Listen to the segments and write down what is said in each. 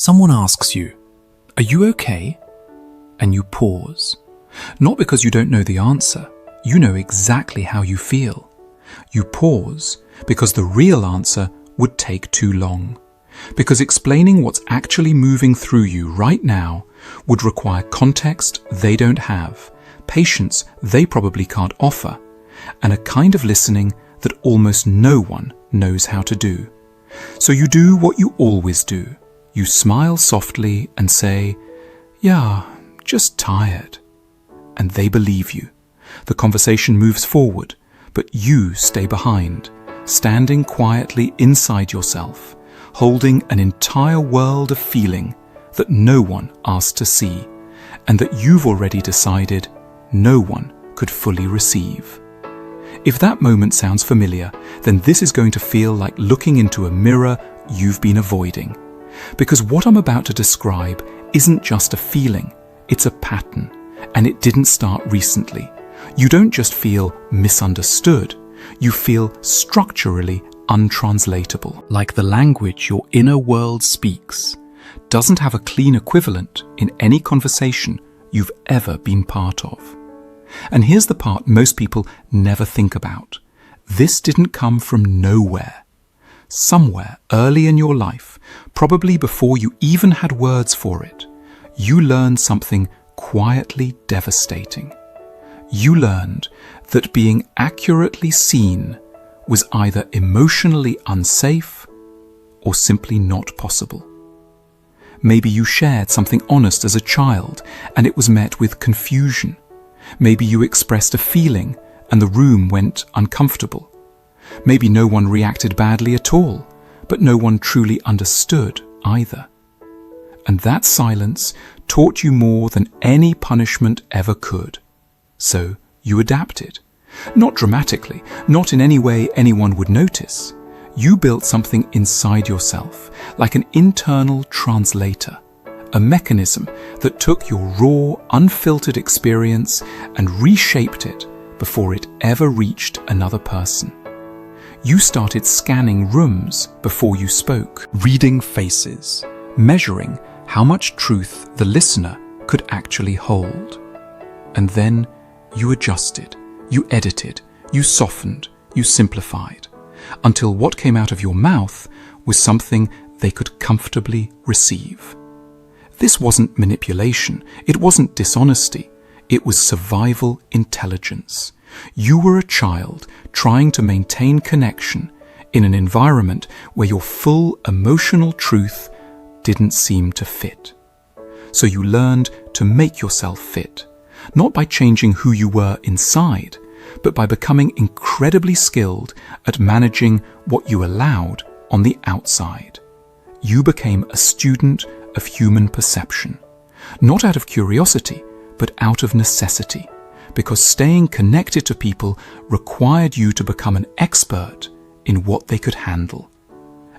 Someone asks you, "Are you okay?" And you pause. Not because you don't know the answer. You know exactly how you feel. You pause because the real answer would take too long. Because explaining what's actually moving through you right now would require context they don't have, patience they probably can't offer, and a kind of listening that almost no one knows how to do. So you do what you always do. You smile softly and say, "Yeah, just tired." And they believe you. The conversation moves forward, but you stay behind, standing quietly inside yourself, holding an entire world of feeling that no one asked to see, and that you've already decided no one could fully receive. If that moment sounds familiar, then this is going to feel like looking into a mirror you've been avoiding. Because what I'm about to describe isn't just a feeling, it's a pattern, and it didn't start recently. You don't just feel misunderstood, you feel structurally untranslatable. Like the language your inner world speaks doesn't have a clean equivalent in any conversation you've ever been part of. And here's the part most people never think about. This didn't come from nowhere. Somewhere early in your life, probably before you even had words for it, you learned something quietly devastating. You learned that being accurately seen was either emotionally unsafe or simply not possible. Maybe you shared something honest as a child and it was met with confusion. Maybe you expressed a feeling and the room went uncomfortable. Maybe no one reacted badly at all, but no one truly understood either. And that silence taught you more than any punishment ever could. So you adapted. Not dramatically, not in any way anyone would notice. You built something inside yourself, like an internal translator, a mechanism that took your raw, unfiltered experience and reshaped it before it ever reached another person. You started scanning rooms before you spoke, reading faces, measuring how much truth the listener could actually hold. And then you adjusted, you edited, you softened, you simplified, until what came out of your mouth was something they could comfortably receive. This wasn't manipulation, it wasn't dishonesty, it was survival intelligence. You were a child trying to maintain connection in an environment where your full emotional truth didn't seem to fit. So you learned to make yourself fit, not by changing who you were inside, but by becoming incredibly skilled at managing what you allowed on the outside. You became a student of human perception, not out of curiosity, but out of necessity, because staying connected to people required you to become an expert in what they could handle.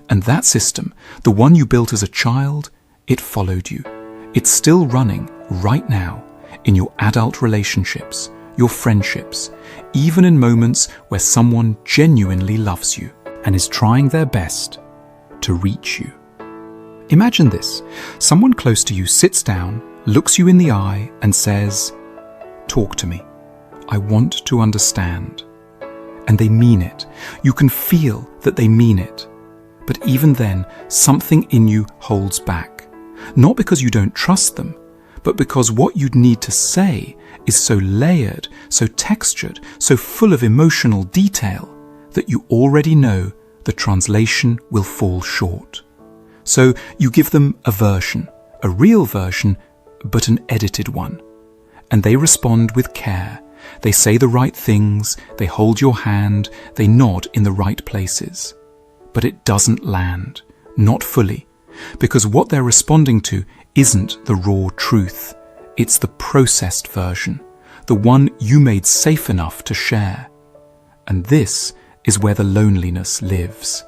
And that system, the one you built as a child, it followed you. It's still running right now in your adult relationships, your friendships, even in moments where someone genuinely loves you and is trying their best to reach you. Imagine this. Someone close to you sits down, looks you in the eye and says, "Talk to me. I want to understand." And they mean it. You can feel that they mean it. But even then, something in you holds back. Not because you don't trust them, but because what you'd need to say is so layered, so textured, so full of emotional detail that you already know the translation will fall short. So you give them a version, a real version, but an edited one. And they respond with care. They say the right things, they hold your hand, they nod in the right places. But it doesn't land, not fully, because what they're responding to isn't the raw truth. It's the processed version, the one you made safe enough to share. And this is where the loneliness lives.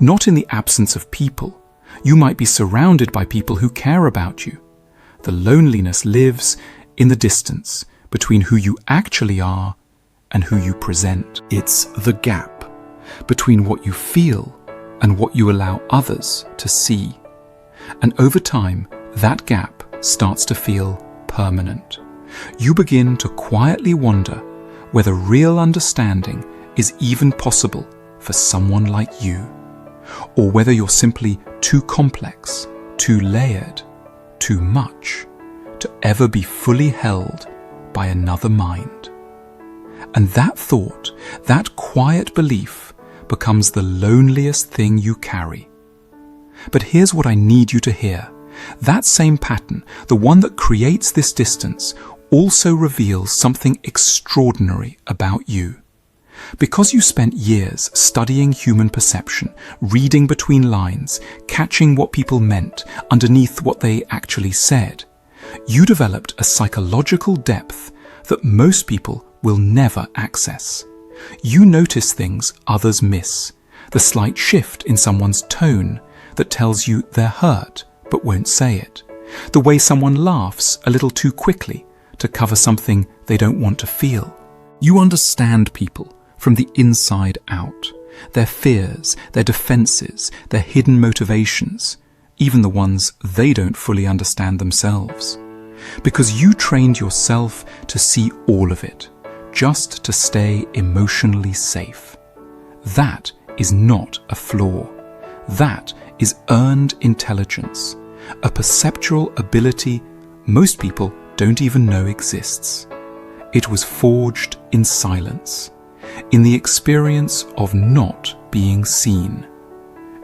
Not in the absence of people. You might be surrounded by people who care about you. The loneliness lives in the distance between who you actually are and who you present. It's the gap between what you feel and what you allow others to see. And over time, that gap starts to feel permanent. You begin to quietly wonder whether real understanding is even possible for someone like you, or whether you're simply too complex, too layered, too much to ever be fully held by another mind. And that thought, that quiet belief, becomes the loneliest thing you carry. But here's what I need you to hear. That same pattern, the one that creates this distance, also reveals something extraordinary about you. Because you spent years studying human perception, reading between lines, catching what people meant underneath what they actually said, you developed a psychological depth that most people will never access. You notice things others miss, the slight shift in someone's tone that tells you they're hurt but won't say it, the way someone laughs a little too quickly to cover something they don't want to feel. You understand people from the inside out, their fears, their defenses, their hidden motivations, even the ones they don't fully understand themselves. Because you trained yourself to see all of it, just to stay emotionally safe. That is not a flaw. That is earned intelligence, a perceptual ability most people don't even know exists. It was forged in silence, in the experience of not being seen,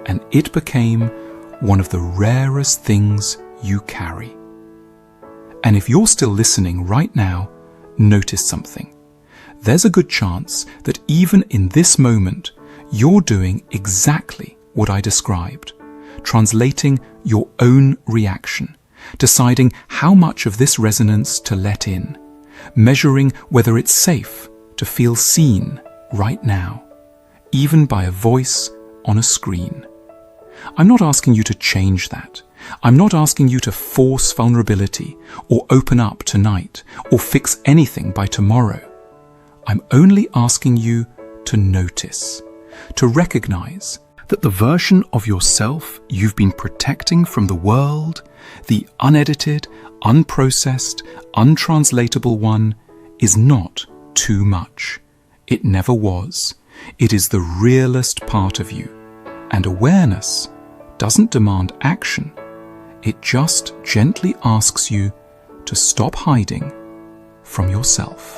and it became one of the rarest things you carry. And if you're still listening right now, notice something. There's a good chance that even in this moment, you're doing exactly what I described, translating your own reaction, deciding how much of this resonance to let in, measuring whether it's safe to feel seen right now, even by a voice on a screen. I'm not asking you to change that. I'm not asking you to force vulnerability or open up tonight or fix anything by tomorrow. I'm only asking you to notice, to recognize that the version of yourself you've been protecting from the world, the unedited, unprocessed, untranslatable one, is not too much. It never was. It is the realest part of you. And awareness doesn't demand action. It just gently asks you to stop hiding from yourself.